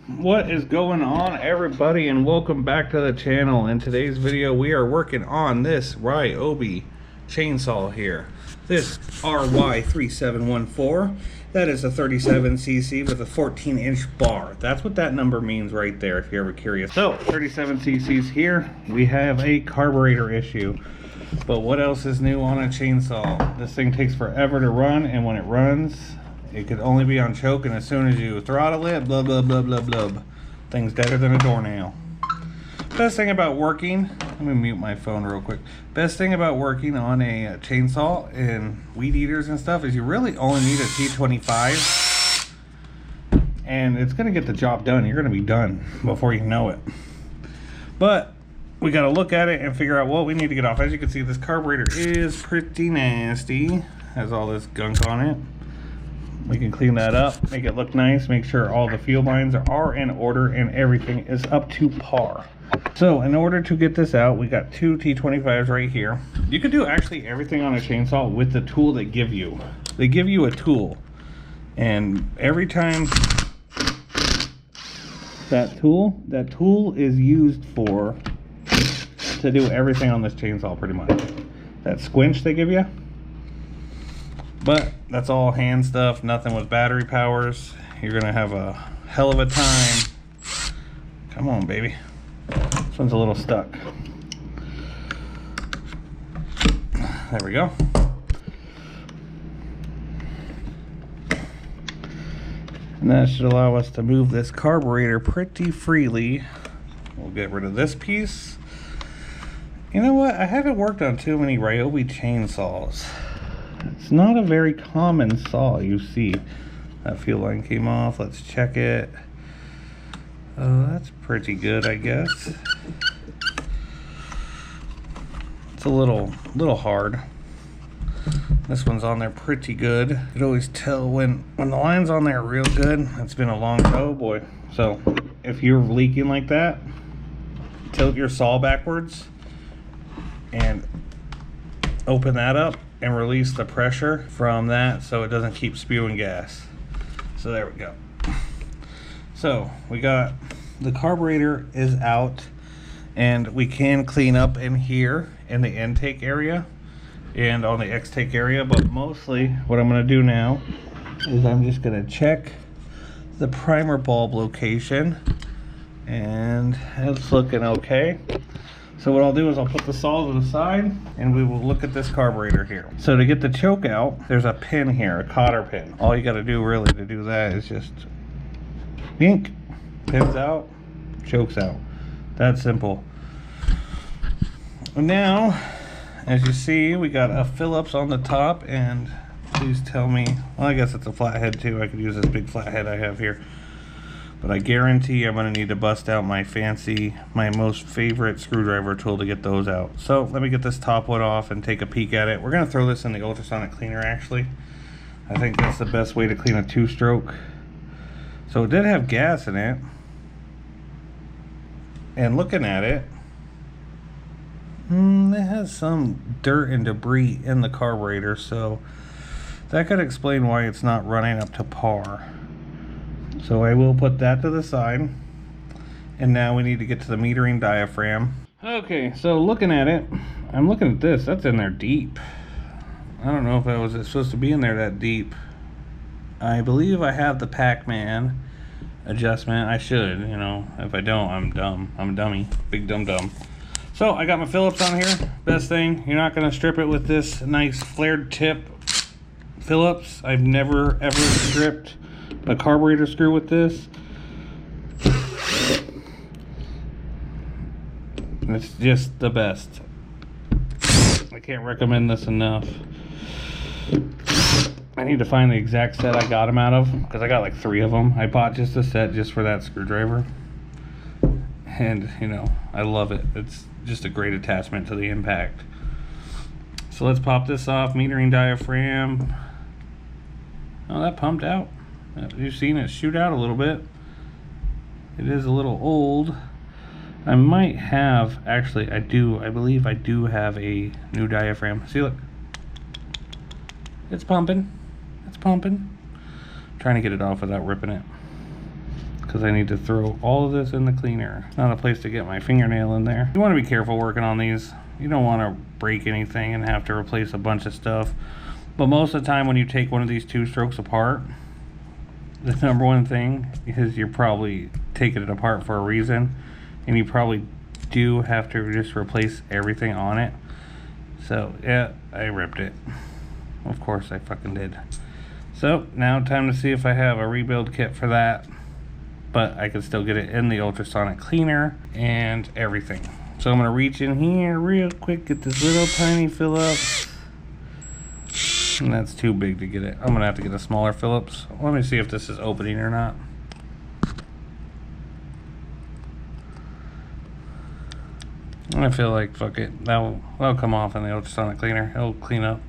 What is going on, everybody, and welcome back to the channel. In today's video we are working on this Ryobi chainsaw here, this RY3714. that is a 37cc with a 14-inch bar. That's what that number means right there, if you're ever curious. So 37cc's here. We have a carburetor issue, but what else is new on a chainsaw? This thing takes forever to run, and when it runs it could only be on choke, and as soon as you throttle it, blah blah blah blah blah, thing's deader than a doornail. Best thing about working, let me mute my phone real quick. Best thing about working on a chainsaw and weed eaters and stuff is you really only need a T25, and it's gonna get the job done. You're gonna be done before you know it. But we gotta look at it and figure out what we need to get off. As you can see, this carburetor is pretty nasty, has all this gunk on it. We can clean that up, make it look nice, make sure all the fuel lines are in order and everything is up to par. So in order to get this out, we got two T25s right here. You can do actually everything on a chainsaw with the tool they give you. They give you a tool, and every time that tool is used to do everything on this chainsaw pretty much. That squinch they give you. But that's all hand stuff, nothing with battery powers. You're gonna have a hell of a time. Come on, baby. This one's a little stuck. There we go. And that should allow us to move this carburetor pretty freely. We'll get rid of this piece. You know what? I haven't worked on too many Ryobi chainsaws. It's not a very common saw you see. That fuel line came off. Let's check it. Oh, that's pretty good, I guess. It's a little hard. This one's on there pretty good. You could always tell when the line's on there real good. It's been a long, oh boy. So if you're leaking like that, tilt your saw backwards and open that up and release the pressure from that so it doesn't keep spewing gas. So there we go. So we got the carburetor is out, and we can clean up in here in the intake area and on the extake area, but mostly what I'm going to do now is I'm just going to check the primer bulb location, and it's looking okay. So what I'll do is I'll put the saw to the side and we will look at this carburetor here. So to get the choke out, there's a pin here, a cotter pin. All you got to do really to do that is just yank, pins out, chokes out. That's simple. And now, as you see, we got a Phillips on the top, and please tell me, well, I guess it's a flathead too. I could use this big flathead I have here. But I guarantee I'm going to need to bust out my most favorite screwdriver tool to get those out. So let me get this top one off and take a peek at it. We're going to throw this in the ultrasonic cleaner actually. I think that's the best way to clean a two-stroke. So it did have gas in it. And looking at it, it has some dirt and debris in the carburetor. So that could explain why it's not running up to par. So I will put that to the side, and now we need to get to the metering diaphragm. Okay, so looking at it, I'm looking at this, that's in there deep. I don't know if that was supposed to be in there that deep. I believe I have the Pac-Man adjustment. I should, you know. If I don't, I'm dumb. I'm a dummy, big dumb. So I got my Phillips on here. Best thing, you're not gonna strip it with this nice flared tip Phillips. I've never ever stripped a carburetor screw with this. It's just the best. I can't recommend this enough. I need to find the exact set I got them out of, because I got like 3 of them. I bought just a set just for that screwdriver, and you know, I love it. It's just a great attachment to the impact. So let's pop this off. Metering diaphragm. Oh, that pumped out. You've seen it shoot out a little bit. It is a little old. I might have, actually I believe I do have a new diaphragm. See, look. It's pumping. It's pumping. I'm trying to get it off without ripping it. because I need to throw all of this in the cleaner. Not a place to get my fingernail in there. You want to be careful working on these. You don't want to break anything and have to replace a bunch of stuff. But most of the time when you take one of these two strokes apart, the number one thing is you're probably taking it apart for a reason, and you probably do have to just replace everything on it. So yeah, I ripped it. Of course I fucking did. So now time to see if I have a rebuild kit for that, but I can still get it in the ultrasonic cleaner and everything. So I'm gonna reach in here real quick, get this little tiny Phillips. And that's too big to get it. I'm gonna have to get a smaller Phillips. Let me see if this is opening or not. I feel like, fuck it, that'll come off in the ultrasonic cleaner. It'll clean up.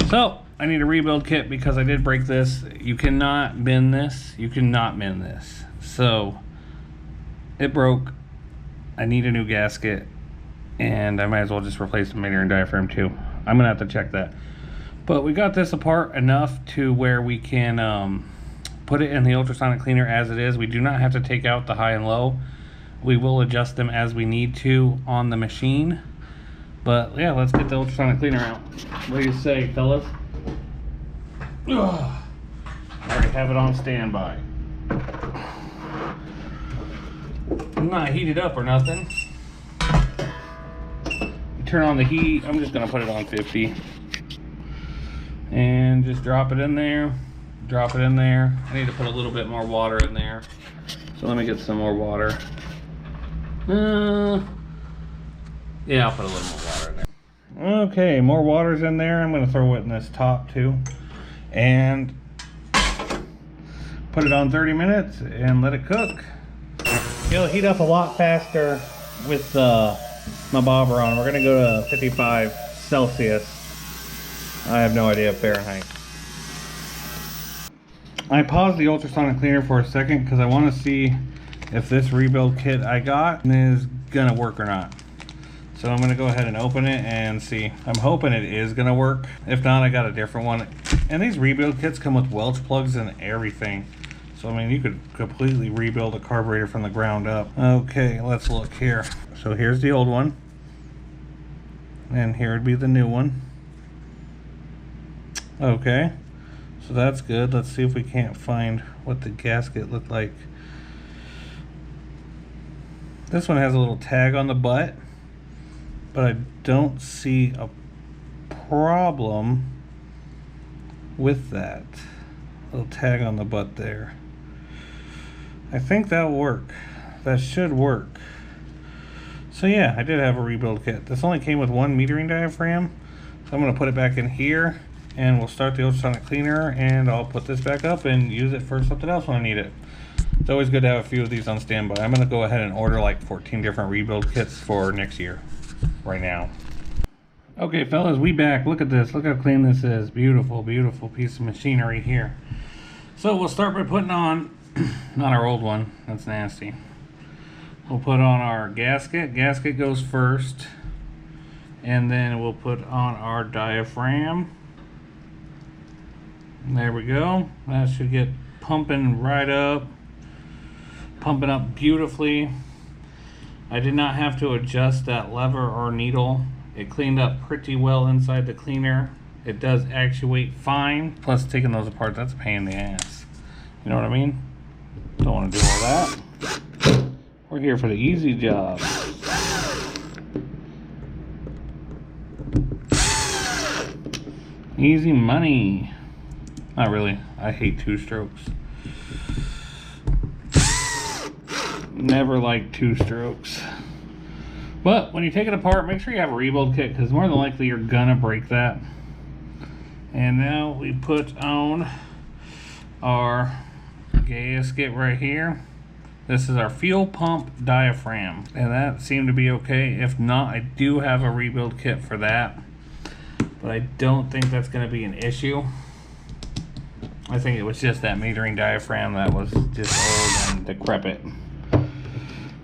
So I need a rebuild kit because I did break this. You cannot bend this. You cannot mend this. So it broke. I need a new gasket, and I might as well just replace the meter and diaphragm too. I'm gonna have to check that. But we got this apart enough to where we can put it in the ultrasonic cleaner as it is. We do not have to take out the high and low. We will adjust them as we need to on the machine. But yeah, let's get the ultrasonic cleaner out. What do you say, fellas? Ugh. I already have it on standby. I'm not heated up or nothing. You turn on the heat. I'm just gonna put it on 50. And just drop it in there. Drop it in there. I need to put a little bit more water in there. So let me get some more water. Yeah, I'll put a little more water in there. Okay, more water's in there. I'm gonna throw it in this top too. And put it on 30 minutes and let it cook. It'll heat up a lot faster with my bobber on. We're gonna go to 55 Celsius. I have no idea Fahrenheit. I paused the ultrasonic cleaner for a second because I want to see if this rebuild kit I got is gonna work or not. So I'm gonna go ahead and open it and see. I'm hoping it is gonna work. If not, I got a different one. And these rebuild kits come with Welch plugs and everything. So I mean, you could completely rebuild a carburetor from the ground up. Okay, let's look here. So here's the old one. And here would be the new one. Okay, so that's good. Let's see if we can't find what the gasket looked like. This one has a little tag on the butt, but I don't see a problem with that little tag on the butt there. I think that'll work. That should work. So yeah, I did have a rebuild kit. This only came with one metering diaphragm, so I'm going to put it back in here. And we'll start the ultrasonic cleaner, and I'll put this back up and use it for something else when I need it. It's always good to have a few of these on standby. I'm gonna go ahead and order like 14 different rebuild kits for next year, right now. Okay fellas, we back. Look at this, look how clean this is. Beautiful, beautiful piece of machinery here. So we'll start by putting on, not our old one, that's nasty. We'll put on our gasket. Gasket goes first. And then we'll put on our diaphragm. There we go. That should get pumping right up. Pumping up beautifully. I did not have to adjust that lever or needle. It cleaned up pretty well inside the cleaner. It does actuate fine. Plus taking those apart, that's a pain in the ass. You know what I mean? Don't want to do all that. We're here for the easy job. Easy money. Not really. I hate two strokes. Never liked two strokes. But when you take it apart, make sure you have a rebuild kit, because more than likely you're gonna break that. And now we put on our gasket right here. This is our fuel pump diaphragm, and that seemed to be okay. If not, I do have a rebuild kit for that, but I don't think that's going to be an issue. I think it was just that metering diaphragm that was just old and decrepit.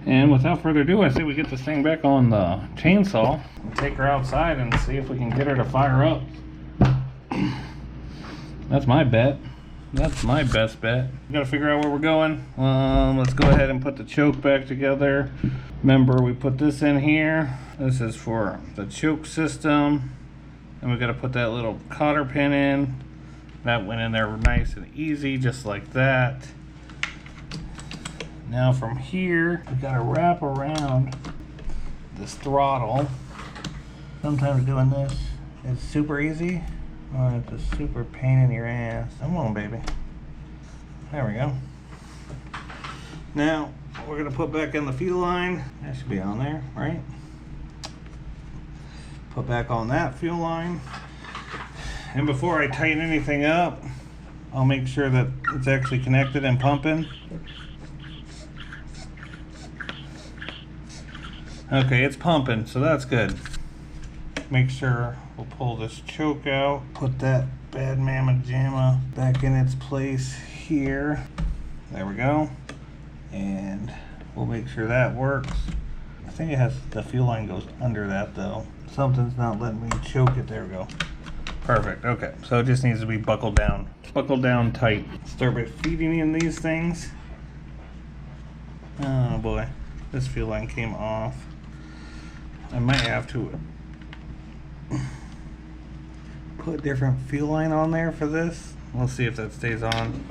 And without further ado, I say we get this thing back on the chainsaw and take her outside and see if we can get her to fire up. That's my bet. That's my best bet. We gotta figure out where we're going. Let's go ahead and put the choke back together. Remember, we put this in here. This is for the choke system. And we gotta put that little cotter pin in. That went in there nice and easy, just like that. Now from here, we gotta wrap around this throttle. Sometimes doing this is super easy. Oh, it's a super pain in your ass. Come on, baby. There we go. Now, we're gonna put back in the fuel line. That should be on there, right? Put back on that fuel line. And before I tighten anything up, I'll make sure that it's actually connected and pumping. Okay, it's pumping, so that's good. Make sure we'll pull this choke out, put that bad mamma jamma back in its place here. There we go. And we'll make sure that works. I think it has, the fuel line goes under that though. Something's not letting me choke it. There we go. Perfect. Okay, so it just needs to be buckled down tight. Start by feeding in these things. Oh boy, this fuel line came off. I might have to put a different fuel line on there for this. We'll see if that stays on.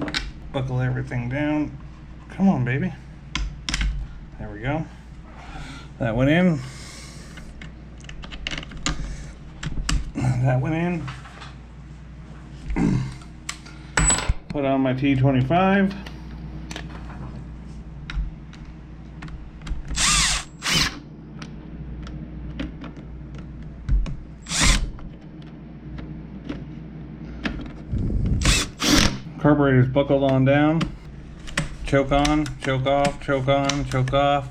Buckle everything down. Come on, baby. There we go. That went in. That went in. Put on my T25. Carburetor's buckled on down. Choke on, choke off, choke on, choke off.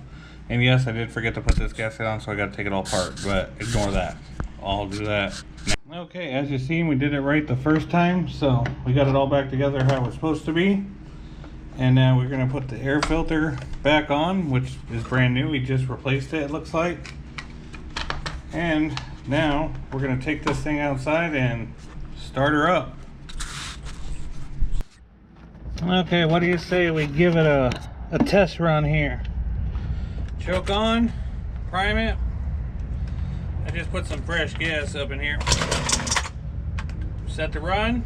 And yes, I did forget to put this gasket on, so I got to take it all apart, but ignore that. I'll do that. Okay, as you've seen, we did it right the first time, so we got it all back together how it's supposed to be. And now we're going to put the air filter back on, which is brand new. We just replaced it, it looks like. And now we're going to take this thing outside and start her up. Okay, what do you say we give it a test run here? Choke on, prime it. I just put some fresh gas up in here. Set to run.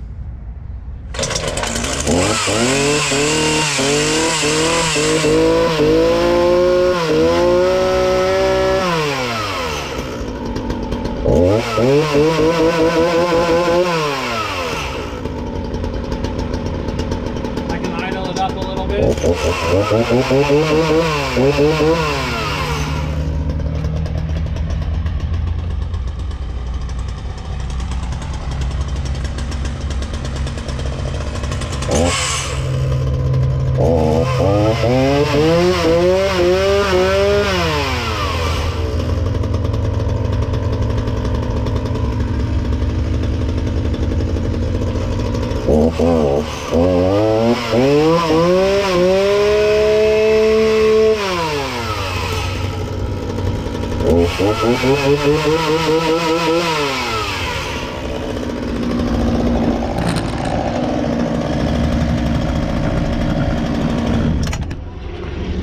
I can idle it up a little bit.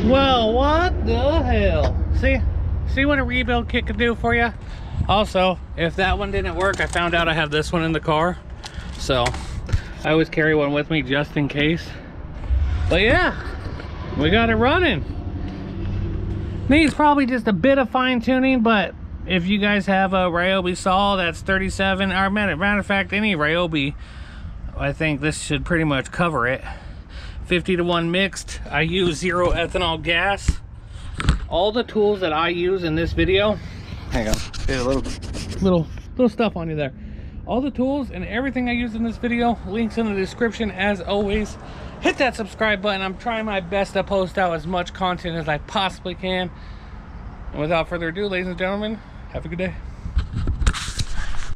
Well, what the hell? See what a rebuild kit can do for you? Also, if that one didn't work, I found out I have this one in the car. So, I always carry one with me just in case. But yeah, we got it running. Needs probably just a bit of fine tuning, but if you guys have a Ryobi saw that's 37, or matter of fact, any Ryobi, I think this should pretty much cover it. 50-to-1 mixed. I use 0 ethanol gas. All the tools that I use in this video, hang on, get a little stuff on you there. All the tools and everything I use in this video, links in the description as always. Hit that subscribe button. I'm trying my best to post out as much content as I possibly can. And without further ado, ladies and gentlemen, have a good day.